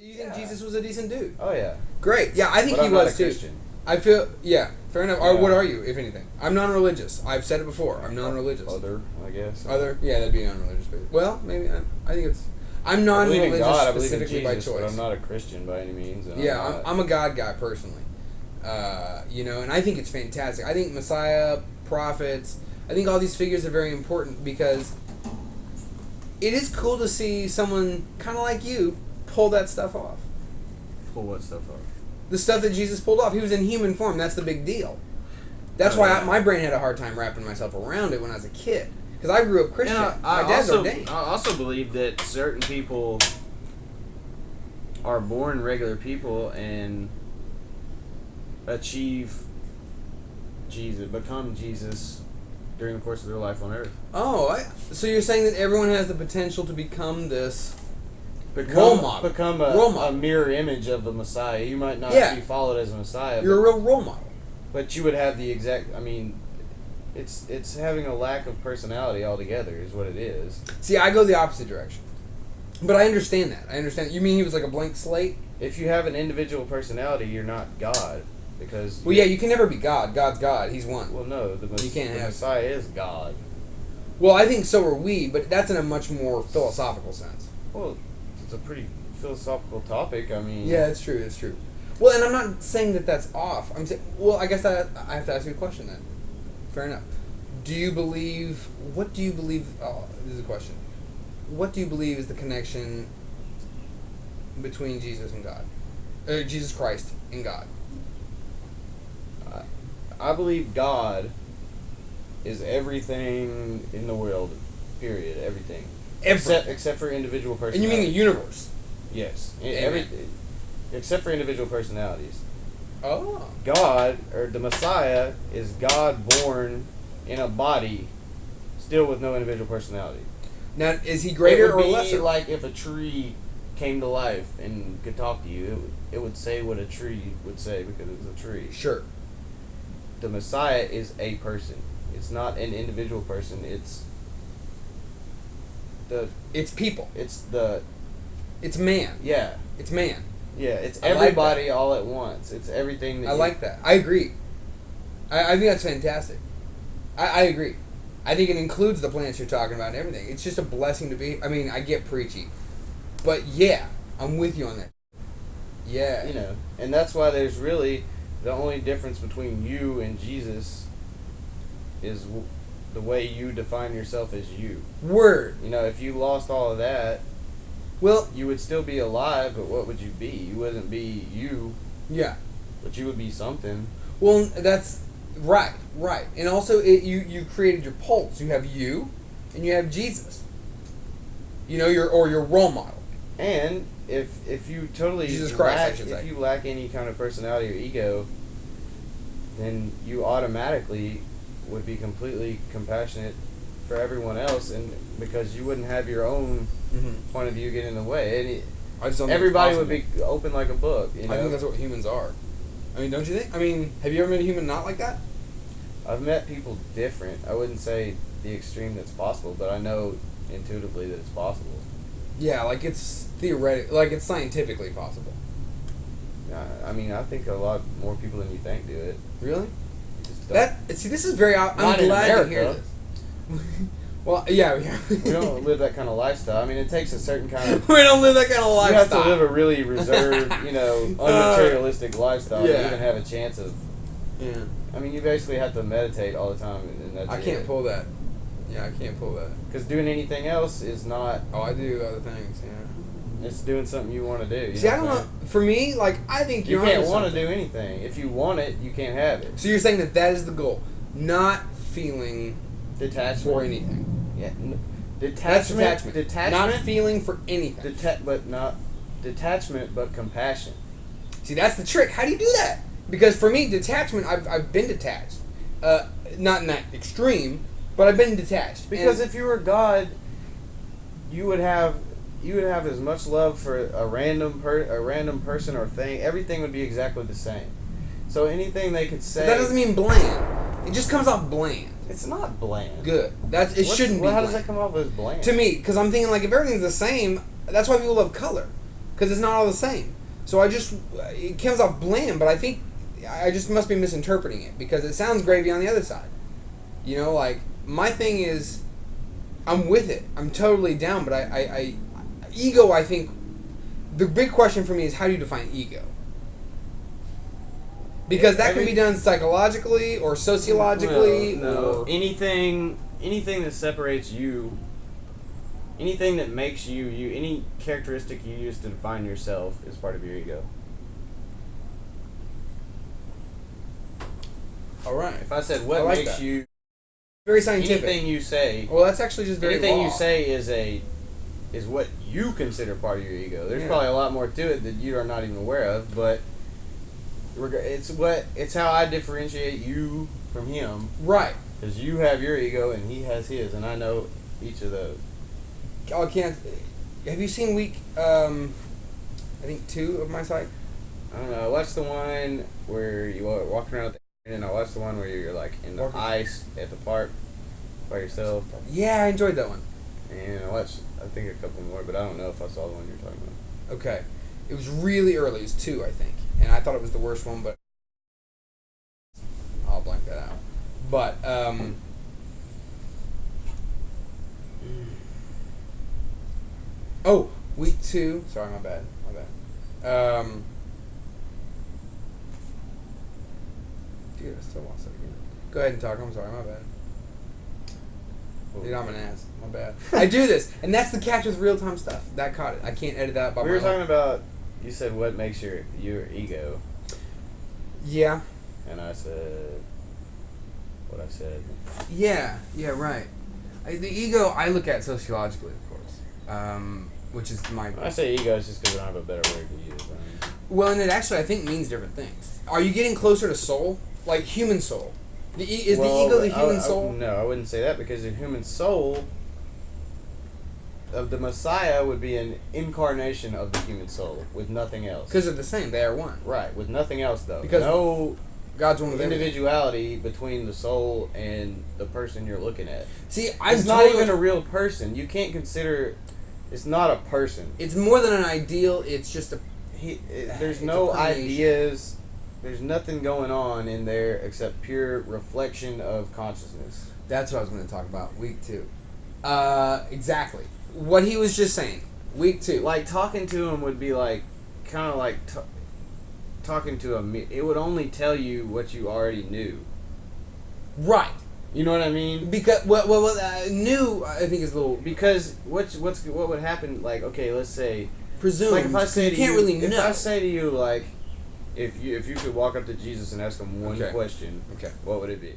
You think Jesus was a decent dude? Oh yeah. Great. Yeah, I think But he I'm not was a too. Christian. I feel fair enough. Or Yeah. what are you, if anything? I'm non-religious. I've said it before. I'm non-religious. Other, I guess. Yeah, that'd be non-religious. Well, maybe I think it's. I'm I believe in non-religious God. I believe in specifically by Jesus, choice. but I'm not a Christian by any means. And Yeah, I'm a God guy personally. And I think it's fantastic. I think Messiah, prophets, I think all these figures are very important because it is cool to see someone kind of like you pull that stuff off. Pull what stuff off? The stuff that Jesus pulled off. He was in human form. That's the big deal. That's why my brain had a hard time wrapping myself around it when I was a kid. Because I grew up Christian. My dad's ordained. I also believe that certain people are born regular people and become Jesus during the course of their life on earth. Oh, so you're saying that everyone has the potential to become this role model. Become a mirror image of the Messiah. You might not be followed as a Messiah. You're a real role model. But you would have the exact, it's having a lack of personality altogether is what it is. See, I go the opposite direction. But I understand that. You mean he was like a blank slate? If you have an individual personality, you're not God. Because well, yeah, you can never be God. God's God. He's one. Well, no, the Messiah is God. Well, I think so are we, but that's in a much more philosophical sense. Well, it's a pretty philosophical topic. Yeah, it's true. It's true. Well, and I'm not saying that that's off. I'm saying, well, I guess that I have to ask you a question then. Fair enough. What do you believe? Oh, this is a question. What do you believe is the connection between Jesus and God? Jesus Christ and God? I believe God is everything in the world, period. Everything. Except for individual personalities. And you mean the universe? Yes. Everything. Except for individual personalities. Oh. God, or the Messiah, is God born in a body, still with no individual personality. Now, is he greater or lesser? Like if a tree came to life and could talk to you, it would say what a tree would say because it's a tree. Sure. The Messiah is a person. It's not an individual person. It's people. It's man. Yeah. It's man. Yeah, it's everybody all at once. It's everything. I like that. I agree. I think that's fantastic. I agree. I think it includes the plants you're talking about and everything. It's just a blessing to be. I get preachy. But yeah, I'm with you on that. Yeah. And that's why there's really the only difference between you and Jesus is the way you define yourself as you. Word. If you lost all of that, well, you would still be alive, but what would you be? You wouldn't be you. Yeah. But you would be something. Well, that's right. And also, you created your poles. You have you, and you have Jesus. Your role model. And if you totally Jesus Christ, if you lack any kind of personality or ego, then you automatically would be completely compassionate for everyone else, and because you wouldn't have your own point of view get in the way, and everybody would be open like a book. I think that's what humans are. Don't you think? Have you ever met a human not like that? I've met people different. I wouldn't say the extreme that's possible, but I know intuitively that it's possible. Yeah, like it's theoretic, like it's scientifically possible. I think a lot more people than you think do it. Really? See, this is very. I'm glad to hear this. Well, yeah. We don't live that kind of lifestyle. It takes a certain kind of. We don't live that kind of lifestyle. You have to live a really reserved, unmaterialistic lifestyle to even have a chance of. Yeah. You basically have to meditate all the time, and that's I can't pull that. Yeah, I can't pull that. Because doing anything else is not. Oh, I do other things. Yeah. It's doing something you want to do. See, I don't know. For me, I think you can't want to do anything. If you want it, you can't have it. So you're saying that is the goal, not feeling detachment for anything. Yeah, detachment. Not feeling for anything. But not detachment, but compassion. See, that's the trick. How do you do that? Because for me, detachment, I've been detached. Not in that extreme, but I've been detached. Because if you were God, you would have as much love for a random person or thing. Everything would be exactly the same. So anything they could say. But that doesn't mean bland. It just comes off bland. It's not bland. Good. Shouldn't be. How does that come off as bland? To me, because I'm thinking if everything's the same, that's why people love color. because it's not all the same. So it comes off bland, but I think I just must be misinterpreting it because it sounds gravy on the other side. You know, like my thing is, I'm with it. I'm totally down, but ego. I think the big question for me is how do you define ego? Because that can be done psychologically or sociologically. No. Or anything that separates you, anything that makes you, any characteristic you use to define yourself is part of your ego. All right. If I said what like makes that. you, Very scientific. anything you say. Well, that's actually just very anything raw. you say is what you consider part of your ego. There's Yeah. probably a lot more to it that you are not even aware of, but it's how I differentiate you from him. Right. Because you have your ego and he has his, and I know each of those. Oh, can't. Have you seen week? I think 2 of my site. I don't know. I watched the one where you were walking around with the, and I watched the one where you're like in the ice at the park by yourself. Yeah, I enjoyed that one. And I watched, I think, a couple more, but I don't know if I saw the one you're talking about. Okay, it was really early. It was 2, I think, and I thought it was the worst one, but I'll blank that out. But oh, week 2. Sorry, my bad. Dude, I still lost it again. Go ahead and talk. I'm sorry, my bad. Dude, I'm an ass. My bad. I do this, and that's the catch with real-time stuff. That caught it. I can't edit that by We my were own. talking about, you said what makes your ego, Yeah. and I said what I said. Yeah, right. The ego, I look at sociologically, of course, which is my... When I say ego, it's just because I don't have a better word to use. Well, and it actually, I think, means different things. Are you getting closer to soul? Like human soul? Is the ego the human soul? No, I wouldn't say that, because the human soul of the Messiah would be an incarnation of the human soul with nothing else. Because they're the same. They are one. Right, with nothing else, though. Because no God's one with individuality between the soul and the person you're looking at. See, it's not even a real person. You can't consider... It's not a person. It's more than an ideal. It's just a... There's no ideas. There's nothing going on in there except pure reflection of consciousness. That's what I was going to talk about. Week 2. Exactly. What he was just saying. Week 2. Like, talking to him would be like... Kind of like... talking to a... It would only tell you what you already knew. Right. You know what I mean? Because... new, I think, is a little... Because what would happen... Like, okay, let's say... Presume. Like, if I say to you can't really know. If I say to you, like... If you could walk up to Jesus and ask him one question... Okay. What would it be?